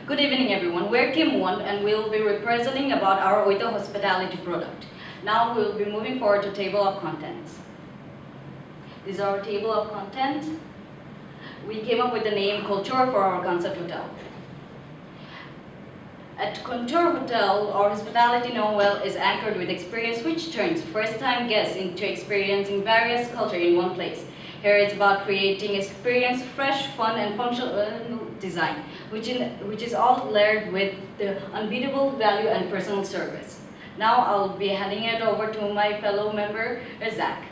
Good evening, everyone. We're Kim Won, and we'll be representing about our Oita hospitality product. Now we'll be moving forward to table of contents. This is our table of contents. We came up with the name Culture for our concept hotel. At Contour Hotel, our hospitality known well is anchored with experience which turns first-time guests into experiencing various culture in one place. Here it's about creating experience, fresh, fun, and functional design, which is all layered with the unbeatable value and personal service. Now I'll be handing it over to my fellow member, Zach.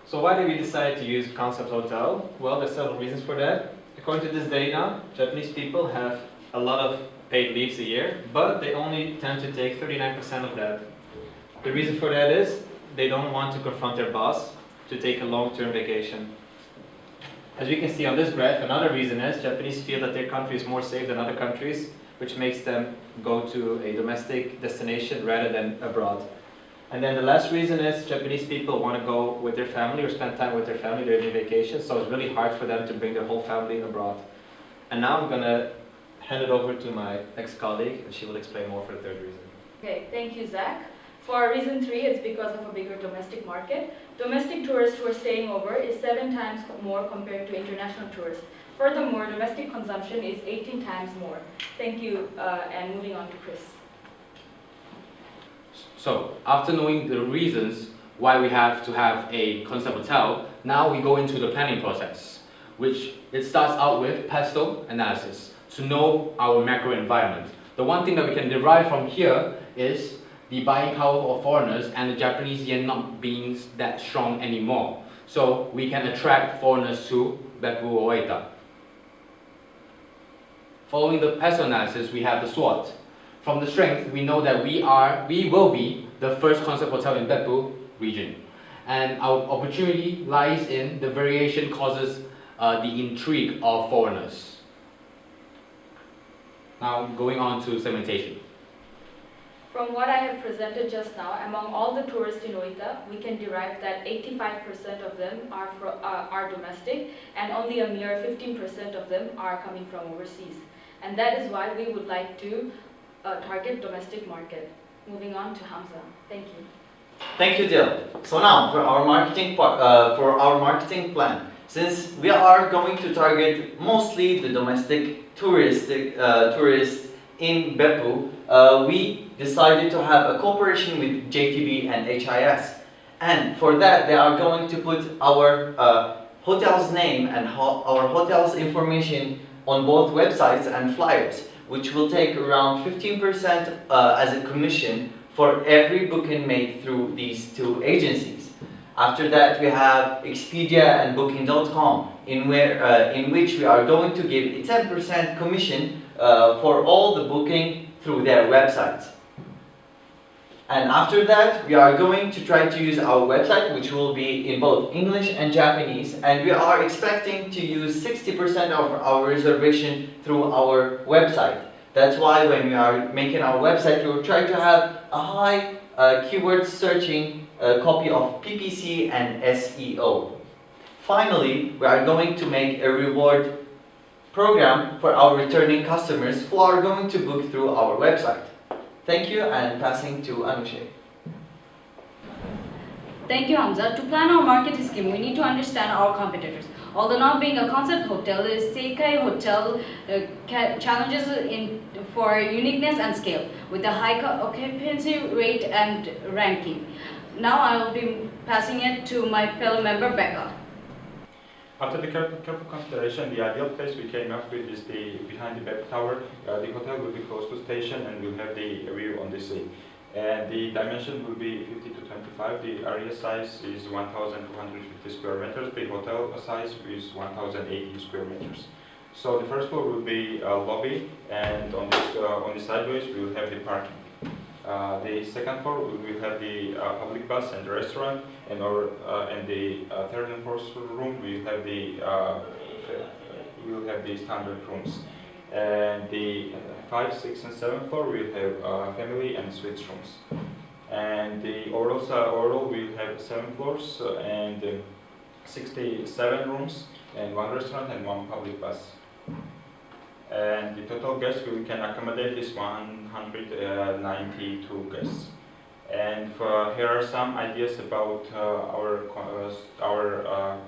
So why did we decide to use Concept Hotel? Well, there's several reasons for that. According to this data, Japanese people have a lot of paid leaves a year, but they only tend to take 39% of that. The reason for that is they don't want to confront their boss to take a long-term vacation. As we can see on this graph, another reason is Japanese feel that their country is more safe than other countries, which makes them go to a domestic destination rather than abroad. And then the last reason is Japanese people want to go with their family or spend time with their family during their vacation, so it's really hard for them to bring their whole family abroad. And now I'm going to hand it over to my next colleague, and she will explain more for the third reason. Okay, thank you, Zach. For reason 3, it's because of a bigger domestic market. Domestic tourists who are staying over is 7 times more compared to international tourists. Furthermore, domestic consumption is 18 times more. Thank you, and moving on to Chris. So, after knowing the reasons why we have to have a concept hotel, now we go into the planning process, which it starts out with PESTEL analysis to know our macro environment. The one thing that we can derive from here is the buying power of foreigners and the Japanese yen not being that strong anymore. So we can attract foreigners to Beppu Oita. Following the PESTEL analysis, we have the SWOT. From the strength, we know that we will be the first concept hotel in Beppu region. And our opportunity lies in the variation causes the intrigue of foreigners. Now going on to segmentation. From what I have presented just now, among all the tourists in Oita, we can derive that 85% of them are domestic, and only a mere 15% of them are coming from overseas. And that is why we would like to target domestic market. Moving on to Hamza. Thank you. Thank you, Dil. So now for our marketing plan. Since we are going to target mostly the domestic tourists in Beppu, we decided to have a cooperation with JTB and HIS. And for that, they are going to put our hotel's name and our hotel's information on both websites and flyers, which will take around 15% as a commission for every booking made through these 2 agencies. After that, we have Expedia and Booking.com, in which we are going to give a 10% commission for all the booking through their websites. And after that, we are going to try to use our website, which will be in both English and Japanese, and we are expecting to use 60% of our reservation through our website. That's why when we are making our website, we will try to have a high keyword searching copy of PPC and SEO. Finally, we are going to make a reward program for our returning customers who are going to book through our website. Thank you, and passing to Anushe. Thank you, Hamza. To plan our marketing scheme, we need to understand our competitors. Although not being a concept hotel, the Seikai Hotel challenges for uniqueness and scale, with a high occupancy rate and ranking. Now I will be passing it to my fellow member, Becca. After the careful consideration, the ideal place we came up with is behind the Beppu Tower. The hotel will be close to station and will have the view on the sea. And the dimension will be 50 to 25. The area size is 1,250 square meters. The hotel size is 1,080 square meters. So the first floor will be a lobby, and on the sideways we will have the parking. The second floor we will have the public bus and the restaurant, and the third and fourth room we will have the standard rooms. And the 5, 6, and 7th floor we will have family and suites rooms. And the overall we will have 7 floors and 67 rooms. and 1 restaurant and 1 public bus. And the total guests we can accommodate is 192 guests. And here are some ideas about our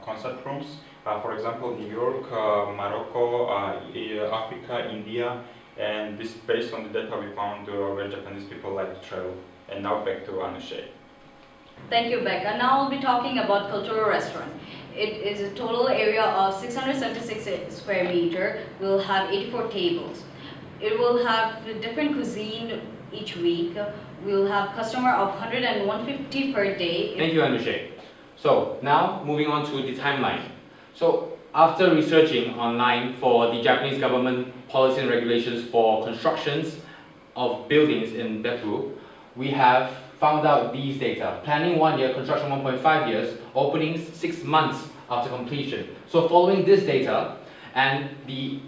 concert rooms. For example, New York, Morocco, Africa, India, and this based on the data we found where Japanese people like to travel. And now back to Anushay. Thank you, Becca. Now I'll be talking about Cultural Restaurant. It is a total area of 676 square meter. We'll have 84 tables. It will have different cuisine each week. We'll have customer of 100 and 150 per day. Thank you, Anushay. So now moving on to the timeline. So after researching online for the Japanese government policy and regulations for constructions of buildings in Beppu, we have found out these data. Planning 1 year, construction 1.5 years, openings 6 months after completion. So following this data and the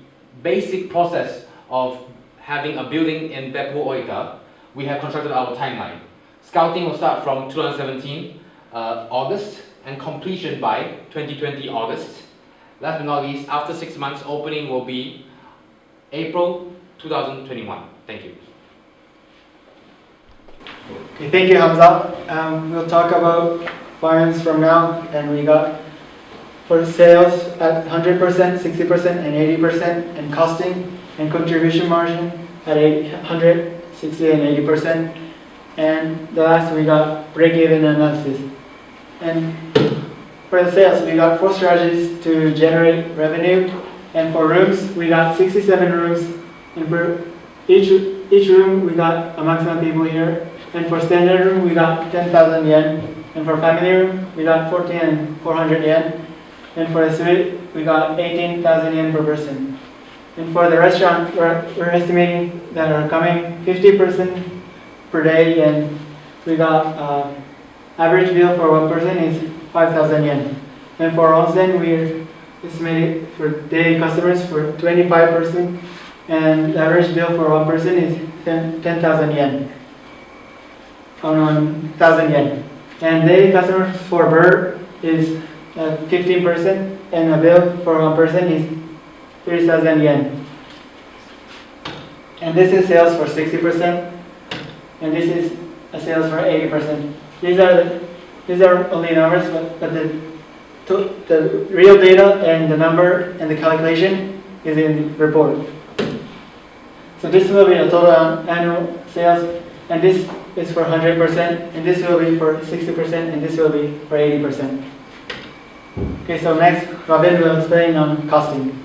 basic process of having a building in Beppu Oita, we have constructed our timeline. Scouting will start from 2017 August and completion by 2020 August. Last but not least, after 6 months, opening will be April 2021. Thank you. Okay, thank you, Hamza. We'll talk about finance from now, and we got for sales at 100%, 60%, and 80%, and costing and contribution margin at 100, 60, and 80%. And the last we got break-even analysis. And for the sales, we got 4 strategies to generate revenue. And for rooms, we got 67 rooms. And for each room, we got a maximum people here. And for standard room, we got 10,000 yen. And for family room, we got 14,400 yen. And for the suite, we got 18,000 yen per person. And for the restaurant, we're estimating that are coming 50% per day. And we got average bill for 1 person is 5,000 yen. And for onsen, we're estimating for daily customers for 25%. And the average bill for 1 person is 10,000 yen. 1,000 yen. And daily customers for bird is 15%, and the bill for 1 person is 3,000 yen. And this is sales for 60%, and this is a sales for 80%. These are only numbers, but the real data and the number and the calculation is in the report. So this will be the total annual sales, and this is for 100%, and this will be for 60%, and this will be for 80%. Okay, so next, Robin will explain on costing.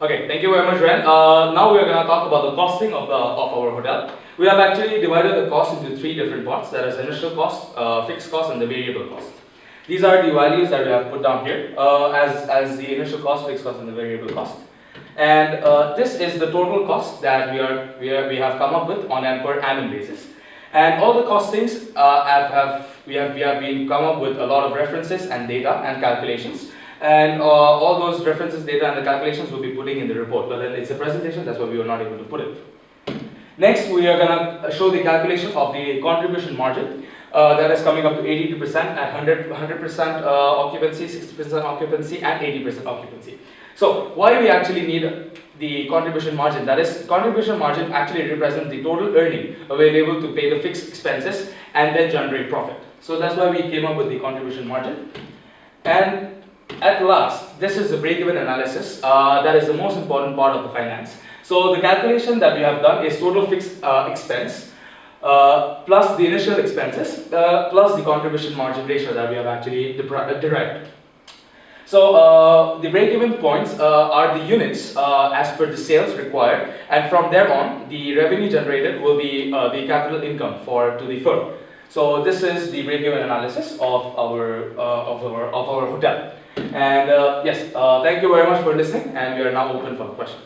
Okay, thank you very much, Ren. Now we are going to talk about the costing of our hotel. We have actually divided the cost into 3 different parts. That is initial cost, fixed cost, and the variable cost. These are the values that we have put down here as the initial cost, fixed cost, and the variable cost. And this is the total cost that we have come up with on a per annum basis. And all the costings we have been come up with a lot of references and data and calculations. And all those references, data, and the calculations we'll be putting in the report. But then it's a presentation, that's why we were not able to put it. Next, we are going to show the calculation of the contribution margin. That is coming up to 82% at 100% occupancy, 60% occupancy, and 80% occupancy. So why we actually need the contribution margin? That is, contribution margin actually represents the total earning available to pay the fixed expenses and then generate profit. So that's why we came up with the contribution margin. And at last, this is the break-even analysis. That is the most important part of the finance. So the calculation that we have done is total fixed expense plus the initial expenses plus the contribution margin ratio that we have actually derived. So the break-even points are the units as per the sales required, and from there on, the revenue generated will be the capital income to the firm. So this is the break-even analysis of our hotel. And yes, thank you very much for listening, and we are now open for questions.